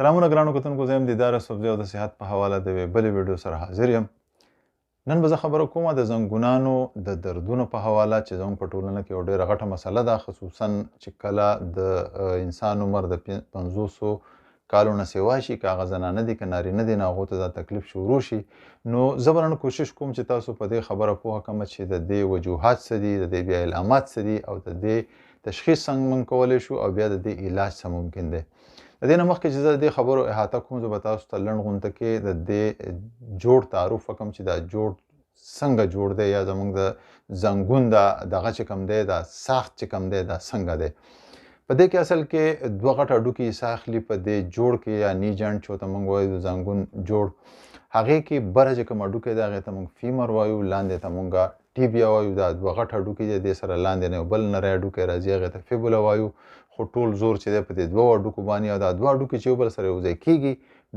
سلامونه ګرانو کتونکو، زه یم دیدار یوسفزی او د صحت په حواله د یوې بلې ویډیو سره حاضر یم. نن به زه خبره کوم د زنګونانو د دردونو په حواله چې زموږ په ټولنه کې یو ډېره غټه مسله ده، خصوصا چې کله د انسان عمر د 50 کالو نه سیوا شي، که هغه زنانه دي که نارینه دي، نو هغو ته دا تکلیف شروع شي. نو زه به نن کوشش کوم چې تاسو په دې خبره پوهه کړم چې د دې وجوهات څه دي، د دې بیا علامات څه دي، او د دې تشخیص څنګه موږ کولی شو، او بیا د دې علاج څه ممکن دی. د دې نه مخکې چې زه د دې خبرو احاطه کوم، زه به تاسو ته لنډ غونته کې د دې جوړ تعارف وکړم چې دا جوړ څنګه جوړ دی، یا زموږ د زنګون دغه چې کوم دی، دا ساخت چې کوم دی، دا څنګه دی. په دې کې اصل کې دوه غټ هډوکي حصه اخلي په دې جوړ کې، یا نی جاینټ چې ورته موږ وایو د زنګون جوړ. هغې کې بره چې کوم هډوکی دی هغې ته موږ فیمر وایو، لاندې ته موږ ټیبیا وایو. دا دوه غټ هډوکي دی، دې سره لاندې نه یو بل نری هډوکی راځي، هغې ته فیبولا وایو. خو ټول زور چې دی په دې دوه هډوکو باندې، او دا دوه هډوکي چې یو بل سره یو ځای کېږي،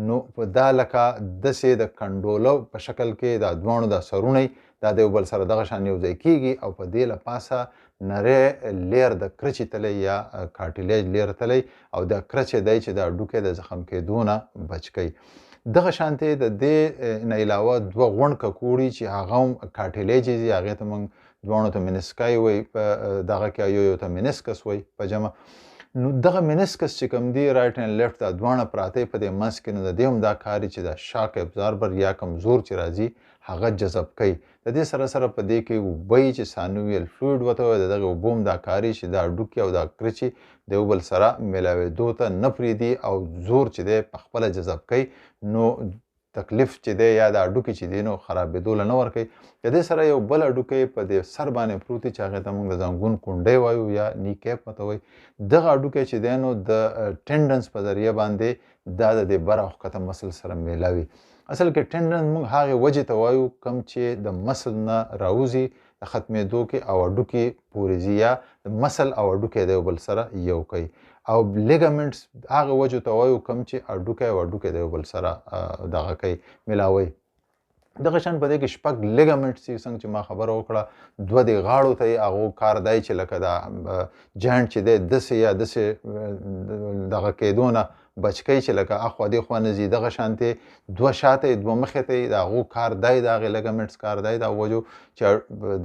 نو په دا لکه داسې د کنډوله په شکل کې دا دواړو دا سرونه دا د یو بل سره دغه شان یو ځای کېږي، او په دې له پاسه نری لیر د کرچې تلی یا کارټیلیج لیر تلی، او دا کرچې دی چې دا هډوکی د زخم کېدو نه بچ کوي. دغه شانتې د دې نه علاوه دوه غونډ ککوړي چې هغه هم کارټیلیجز دي، هغې ته موږ دواړو ته منسکای وایي په دغه کې، یو ته منسکس وایي په جمع. نو دغه منسکس چې کوم دی رایټ اینډ لیفټ دا دواړه پراته په دې منځ کې، نو د دې هم دا کار چې دا شاک ابزاربر یا کمزور چې راځي هغه جذب کوي. د دې سره سره په دې کې اوبه چې سانویل فلویډ ورته وایي، د دغه اوبو هم دا کار چې دا هډوکي او دا کرچې د یو بل سره میلاوېدو ته نه پرېږدي، او زور چې دی په خپله جذب کوي، نو تکلیف چې دی یا د هډوکي چې دی نو خرابېدو له نه ورکوي. د دې سره یو بل هډوکی په دې سر باندې پروت دی چې هغې ته موږ د زنګون کونډۍ وایو یا نی کیپ ورته وایي. دغه هډوکی چې دی نو د ټینډنس په ذریعه باندې دا د دې بر او ښکته مسل سره میلاوي. اصل کې ټینډن موږ هغې وجې ته وایو کوم چې د مسل نه راوځي د ختمېدو کې، او هډوکي پورې ځي، یا مسل او هډوکی د یو بل سره یو کوي. او لیګامنټس هغه وجو ته وایو کوم چې هډوکی او هډوکی د یو بل سره دغه کوي، میلاوي. دغه شان په دې کې شپږ لیګامنټس دي، څنګه چې ما خبره وکړه. دوه د غاړو ته یې هغو کار دی چې لکه دا جاینټ چې دی داسې یا داسې دغه کېدو نه بچ کوي چې لکه اخوا دې خوا نه ځي. دغه شانتې دوه شاته یې دوه مخې ته یې د هغو کار دی، د هغې لیګامنټس کار دی د وجو چې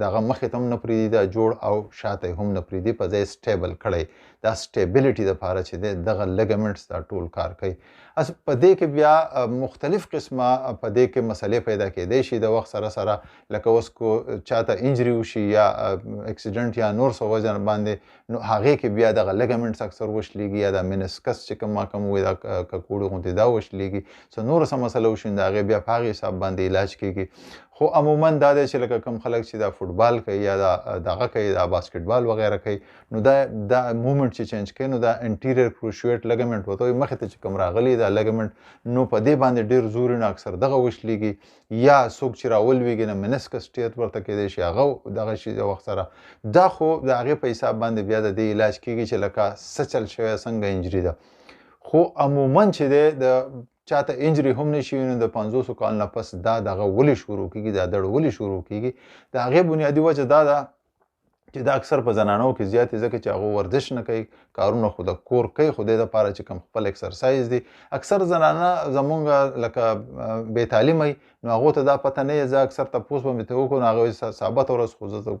دغه مخې ته هم نه پرېږدي دا جوړ، او شاته یې هم نه پرېږدي، په ځای سټیبل کړی. دا سټیبلیټي دپاره چې دی دغه لیګامنټس دا ټول کار کوي. په دې کې بیا مختلف قسمه په دې کې مسلې پیدا کېدی شي د وخت سره سره، لکه اوس کو چاته انجري وشي یا اکسیډنټ یا نور څه وجه باندې، نو هغې کې بیا دغه لیګامنټس اکثر وشلېږي، یا دا منسکس چې کوم ما کوم وایي دا ککوړي غوندې دا وشلېږي. څه نوره څه مسله وشي د هغې بیا په هغې حساب باندې علاج کېږي. خو عموما دا دی چې لکه کوم خلک چې دا فوټبال کوي یا دا دغه کوي، دا باسکټبال وغیره کوي، نو دا مومنټ چې چینج کوي، نو دا انټیریر کروشویټ لیګامنټ ورته وایي، مخې ته چې کوم راغلی دا لیګامنټ، نو په دې باندې ډېر زور نه اکثر دغه وشلېږي. یا څوک چې راولوېږي نه منسکس ټیت ورته کېدی شي، هغه دغه شي د وخت سره. دا خو د هغې په حساب باندې بیا د دې علاج کېږي چې لکه څه چل شوی، څنګه انجري ده. خو عموما چې دی د چاته انجري هم نه شي، نو د 50 کال نه پس دا دغه ولې شروع کېږي، دا دړ ولې شروع کېږي. د هغې بنیادي وجه دا ده چې دا اکثر په زنانو کې زیات دی، ځکه چې هغه ورزش نه کوي، کارونه خو د کور کوي، خو دې دپاره چې کوم خپل اکسرسایز دی. اکثر زنانه زمونږ لکه بې تعلیمه وي، نو هغو ته دا پته نه وي. زه اکثر تپوس به مې ته وکړو، نو هغه وایي ثابته ورځ خو زه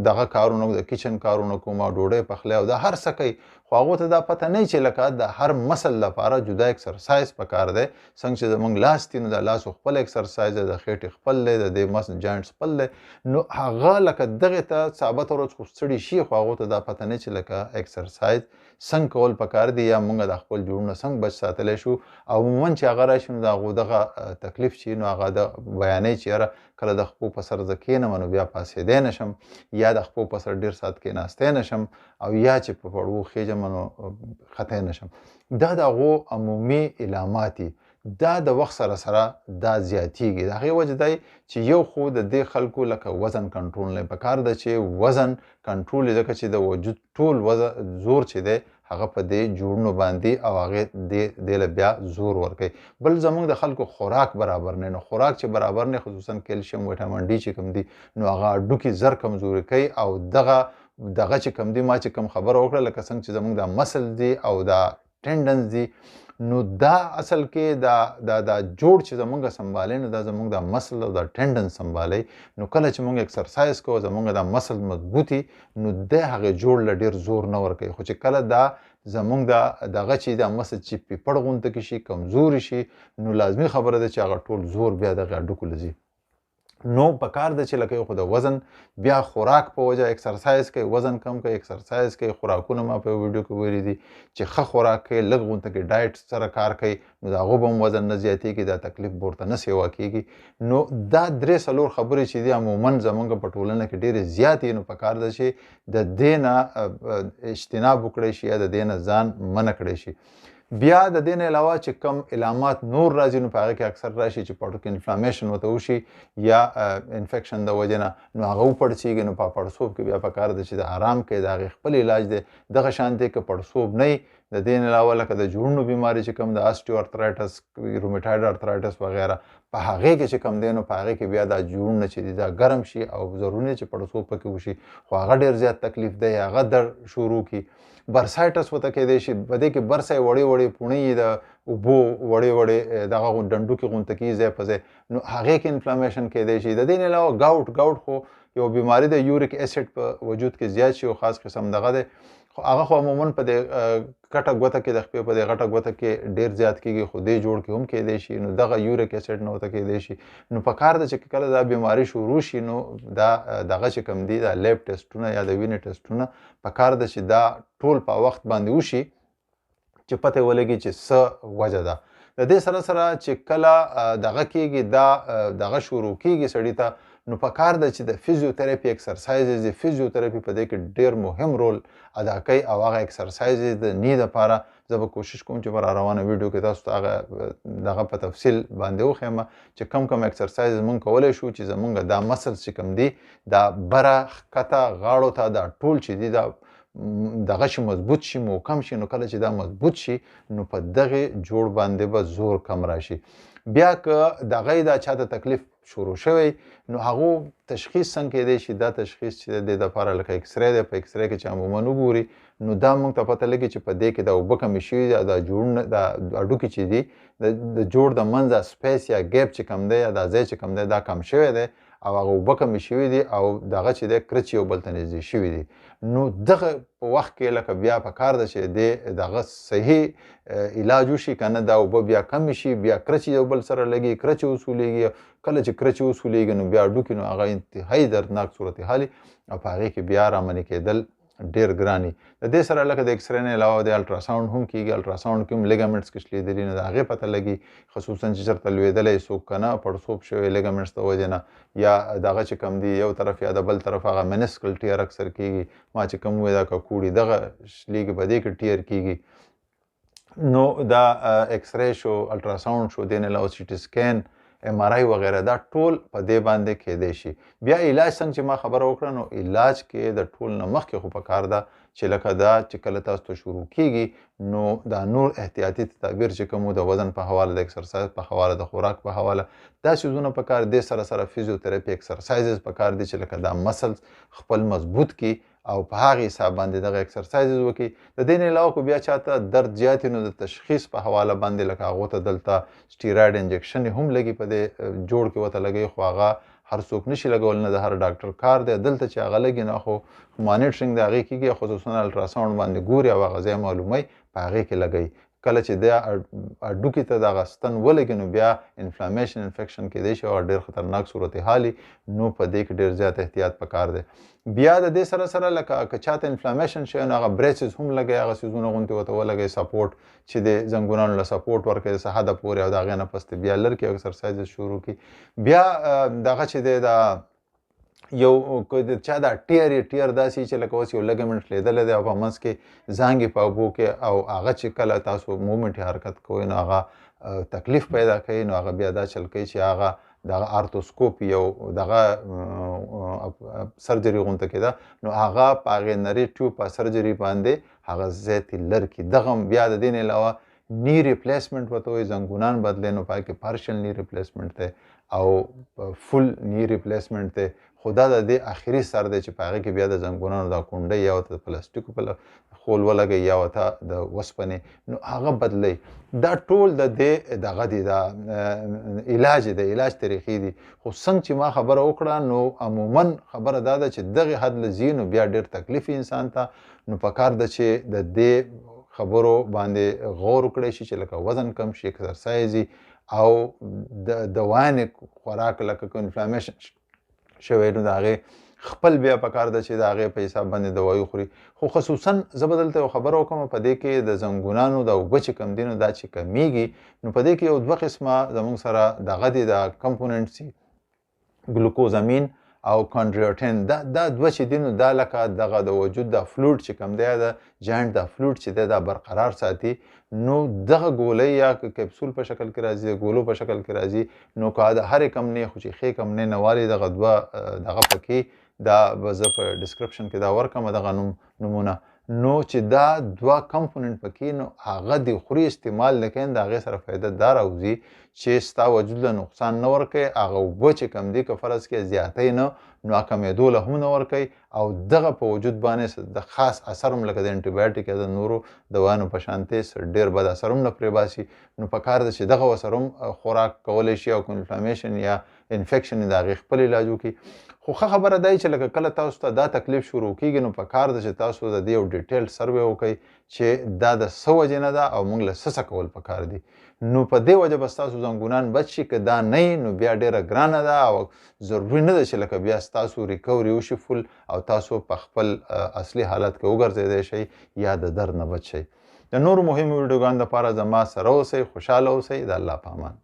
دغه کارونه د کچن کارونه کوم، او ډوډۍ پخلی او دا هر څه کوي، خو هغو ته دا پته نه وي چې لکه د هر مسل لپاره جدا اکسرسایز پکار دی. څنګه چې زموږ لاس دی، نو د لاسو خپل اکسرسایز دی، د خېټې خپل دی، د دې مس جاینټ خپل دی. نو هغه لکه دغې ته ثابته ورځ خو ستړي شي، خو هغو ته دا پته نه چې لکه اکسرسایز څنګه کول پکار دی، یا موږ د خپل جوړونه څنګه بچ ساتلی شو. او عموما چې هغه راشي، نو د هغو دغه تکلیف چې نو هغه د بیانوي چې یاره کله د خپو په سر زه کېنم، نو بیا پاسېدی نه شم، یا د خپو په سر ډېر ساعت کېناستی نه شم، او یا چې په پړو خېږم نو ختی نه شم. دا د هغو عمومي علامات دي. دا د وخت سره سره دا زیاتیږي. د هغې وجه دی چې یو خو د دې خلکو لکه وزن کنټرول نه پکار ده، چې وزن کنټرول یې، ځکه چې د وجود ټول زور چې دی هغه په دې جوړونو باندې، او هغې دې له بیا زور ورکوي. بل زموږ د خلکو خوراک برابر نه، نو خوراک چې برابر نه، خصوصا کیلشیم ویټامین ډي چې کوم دي، نو هغه هډوکي زر کمزوري کوي. او دغه چې کوم دي، ما چې کوم خبره وکړه، لکه څنګه چې زموږ دا مسل دي او دا ټینډنس دي، نو دا اصل کې دا جوړ چې زمونږ سنبالي نو دا زمونږ د مسل او د ټینډن سنبالي نو کله چې مونږ ایکسرسایز کوو زمونږ د مسل مضبوطي نو د هغه جوړ له ډېر زور نه ورکوي خو چې کله دا زمونږ دغه چې د مسل چې پیپړ غونته کې شي کمزوري شي نو لازمي خبره ده چې هغه ټول زور بیا دغه هډوکو له ځي نو پکار ده چې لکه یو خو د وزن بیا خوراک په وجه ایکسرسایز کوي وزن کم کوي ایکسرسایز کوي خوراکونه ما په ویډیو کې ویلي دي چې ښه خوراک کوي لږ غونته کې ډایټ سره کار کوي نو د هغو به هم وزن نه زیاتېږي دا تکلیف به ورته نه سیوا کېږي نو دا 3-4 خبرې چې دي عموما زمونږ په ټولنه کې ډېرې زیاتې نو پکار ده چې د دې نه اجتناب وکړی شي یا د دې نه ځان منع کړی شي بیا د دې نه علاوه چې کم علامات نور راځي نو په هغه کې اکثر راشي چې پړسوب کې انفلامیشن ورته وشي یا انفیکشن د وجې نه نو هغه وپړسېږي نو په پړسوب کې بیا پکار ده چې د آرام کوي د هغې خپل علاج دی دغه شان دی که پړسوب نه وي د دې نه علاوه لکه د جوړونو بیماري چې کوم د آسټیو ارترایټس رومیټایډ ارترایټس وغیره په هغې کې چې کوم دی نو په هغې کې بیا دا جوړونه چې دي دا ګرم شي او ضروري چې پړسوب پکې وشي خو هغه ډېر زیات تکلیف دی هغه درد شروع کی برسایټس ورته کېدی شي په دې کې برسای وړې وړې پوڼې د اوبو وړې وړې دغه ډنډو کې غونته کېږي ځای په ځای نو هغې کې انفلامیشن کېدی شي د دې نه علاوه ګاوټ خو یو بیماري د یوریک اسید په وجود کې زیات شي او خاص قسم دغه دی خو هغه خو عموما په دې کټه ګوته کې د خپې په دې غټه ګوته کې ډېر زیات کېږي خو دې جوړ کې هم کېدی شي نو دغه یوریک اسید نه ورته کېدی شي نو پکار ده چې کله دا بیماري شروع شي نو دا دغه چې کوم دي دا لیب ټسټونه یا د وینې ټسټونه پکار ده چې دا ټول په وخت باندې وشي چې پته ولګي چې څه وجه ده د دې سره سره چې کله دغه کېږي دا دغه شروع کېږي سړي ته نو پکار ده چې د فزیوتراپي ایکسرسایزز د فزیوتراپي په دې کې ډېر مهم رول ادا کوي او هغه ایکسرسایزز د نی دپاره زه به کوشش کوم چې په روانه ویډیو کې تاسو ته هغه دغه په تفصیل باندې وښیم چې کم ایکسرسایز مونږ کولی شو چې زمونږ دا مسلز چې کوم دي دا بره ښکته غاړو ته دا ټول چې دي دا دغه شي مضبوط شي محکم شي نو کله چې دا مضبوط شي نو په دغې جوړ باندې به زور کم راشي بیا که دغه دا چاته تکلیف شروع شوی نو هغو تشخیص څنګه کېدی شي دا تشخیص چې د دې دپاره لکه اکسرې دی په اکسرې کې چې عموما وګوري نو دا موږ ته پته لګي چې په دې کې د اوبه کمې شوي دي دا جوړونه دا هډوکي چې دي د جوړ د منځه سپیس یا ګیپ چې کم دی یا دا ځای چې کم دی دا کم شوی دی او هغه اوبه کمې شوي دي او دغه چې دی کرچ یو بل ته نږدې شوي دي نو دغه په وخت کې لکه بیا پکار ده چې دغه صحیح علاج وشي که نه دا اوبه بیا کمې شي بیا کرچ یو بل سره لګي کرچ وسولېږي کله چې کرچ وسولېږي نو بیا هډوکي نو هغه انتهایي دردناک صورتحال او په هغې کې بیا رامنې کېدل ډېر ګران د دې سره لکه د ایکسرې نه علاوه د الټراساونډ هم کېږي الټراساونډ کې هم لیګامنټس کښلېدلي نو د هغې پته لګي خصوصا چې چېرته لوېدلی څوک که نه پړسوب شوی لیګامنټس د وجې نه یا دغه چې کوم دي یو طرف یا د بل طرف هغه منسکل ټیر اکثر کېږي ما چې کوم ووایي دا ککوړي دغه شلېږي په دې کې ټیر کېږي نو دا ایکسرې شو الټراساونډ شو دې نه علاوه سي ټي سکین MRI وغیره دا ټول په دې باندې کېدی شي بیا علاج څنګه چې ما خبره وکړه نو علاج کې د ټول نه مخکې خو پکار ده چې لکه دا چې کله تاسو ته شروع کېږي نو دا نور احتیاطي تدابیر چې کوم د وزن په حواله د ایکسرسایز په حواله د خوراک په حواله دا څیزونه پکار دي سره سره فزیوتراپي ایکسرسایزز پکار دي چې لکه دا مسلز خپل مضبوط کی او په هغې حساب باندې دغه ایکسرسایزز وکړي د دې نه علاوه که بیا چاته درد زیات نو د تشخیص په حواله باندې لکه هغو ته دلته سټیراید انجکشن هم لګي په دې جوړ کې ورته لګوي خو هغه هر څوک نشي لګول نه د هر ډاکټر کار دی دلته چې هغه لګي نو خو مانیټرینګ د هغې کېږي خصوصا الټراساونډ باندې ګوري او هغه ځای معلوموي په هغې کې لګوي کله چې د هډوکي ته دغه ستن ولګي نو بیا انفلامیشن انفیکشن کېدی شي او ډېر خطرناک صورتحال نو په دې کې ډېر زیات احتیاط پکار دی بیا د دې سره سره لکه که چاته انفلامیشن شوی نو هغه بریسز هم لګوي هغه څیزونه غوندې ورته ولګوي سپورټ چې د زنګونانو له سپورټ ورکوي د حده پورې او د هغې نه پس بیا لرې کړي ایکسرسایزز شروع کړي بیا دغه چې دی دا یو چا دا ټیر داسې چې لکه اوس یو لیګمنټ لیدلی دی او په منځ کې زانګې په اوبو کې او هغه چې کله تاسو مومنټ حرکت کوئ نو هغه تکلیف پیدا کوي نو هغه بیا دا چل کوي چې هغه دغه آرتوسکوپ یو دغه سرجري غونته کېده نو هغه په هغې نري ټیوب په سرجري باندې هغه ځای ته لر کړي دغه بیا د دې نه علاوه نی ریپلیسمنټ ورته وایي زنګونان بدلی نو په هغې کې پارشل نی ریپلیسمنټ دی او فل نی ریپلیسمنټ دی خو دا د دې آخري سر دی چې په هغې کې بیا د زنګونانو دا کونډۍ یا ورته د پلاستیکو په خول ولګوي یا ورته د اوسپنې نو هغه بدلوي. دا ټول د دې دغه دی دا علاج دی، علاج طریقې دي. خو څنګه چې ما خبره وکړه نو عموما خبره دا ده چې دغې حد له ځي نو بیا ډېر تکلیف انسان ته. نو پکار ده چې د دې خبرو باندې غور وکړی شي چې لکه وزن کم شي، اکسرسایز او د دوانې خوراک لکه که انفلامیشن شوی نو د هغې خپل بیا پکار ده چې د هغې په حساب باندې دوایي خوري. خو خصوصا زه به دلته یو خبره وکړم په دې کې د زنګونانو دا اوبه چې کم دي نو دا چې کمیږي نو په دې کې یو دوه قسمه زموږ سره دغه دي دا کمپوننټس دي، ګلوکوزامین او کانډریوټین. دا دوه چې دي نو دا لکه دغه د وجود د فلویډ چې کم دی د جاینټ د فلویډ چې دی دا برقرار ساتي. نو دغه ګولۍ یا کپسول په شکل کې راځي، د ګولو په شکل کې راځي. نو که د هرې کمنې خو چې ښې کمنې نه والي دغه دوه دغه پکې دا به زه په ډسکرپشن کې دا ورکړم دغه نمونه. نو چې دا دوه کمپوننټ پکې نو هغه د خوري استعمال لکن د هغې سره فایده دا راوځي چې ستا وجود له نقصان نه ورکوي. هغه اوبه چې کم دي که فرض کې زیاتی نه نو کمېدو له هم نه ورکوي او دغه په وجود باندې د خاص اثر هم لکه د انټي بایوټیک یا د نورو دوایانو په شانتې ډېر بد اثر هم نه پرې باسي. نو پکار ده چې دغه ورسره هم خوراک کولی شي او انفلامیشن یا انفیکشن د هغې خپل علاج وکړي. خو ښه خبره دا چې لکه کله تاسو ته دا تکلیف شروع کېږي نو پکار ده چې تاسو د دې یو ډیټیل سروې وکړئ چې دا د څه وجې نه ده او موږ له څه کول پکار دي. نو په دې وجه به ستاسو زنګونان بچ شي. که دا نه نو بیا ډېره ګرانه ده او ضروري نه ده چې لکه بیا ستاسو ریکوري وشي فل او تاسو په خپل اصلي حالت کې وګرځېدی شئ یا د درد نه بچ شئ. د نورو مهمو ویډیوګانو دپاره زما سره اوسئ، خوشحاله اوسئ. د الله په امان.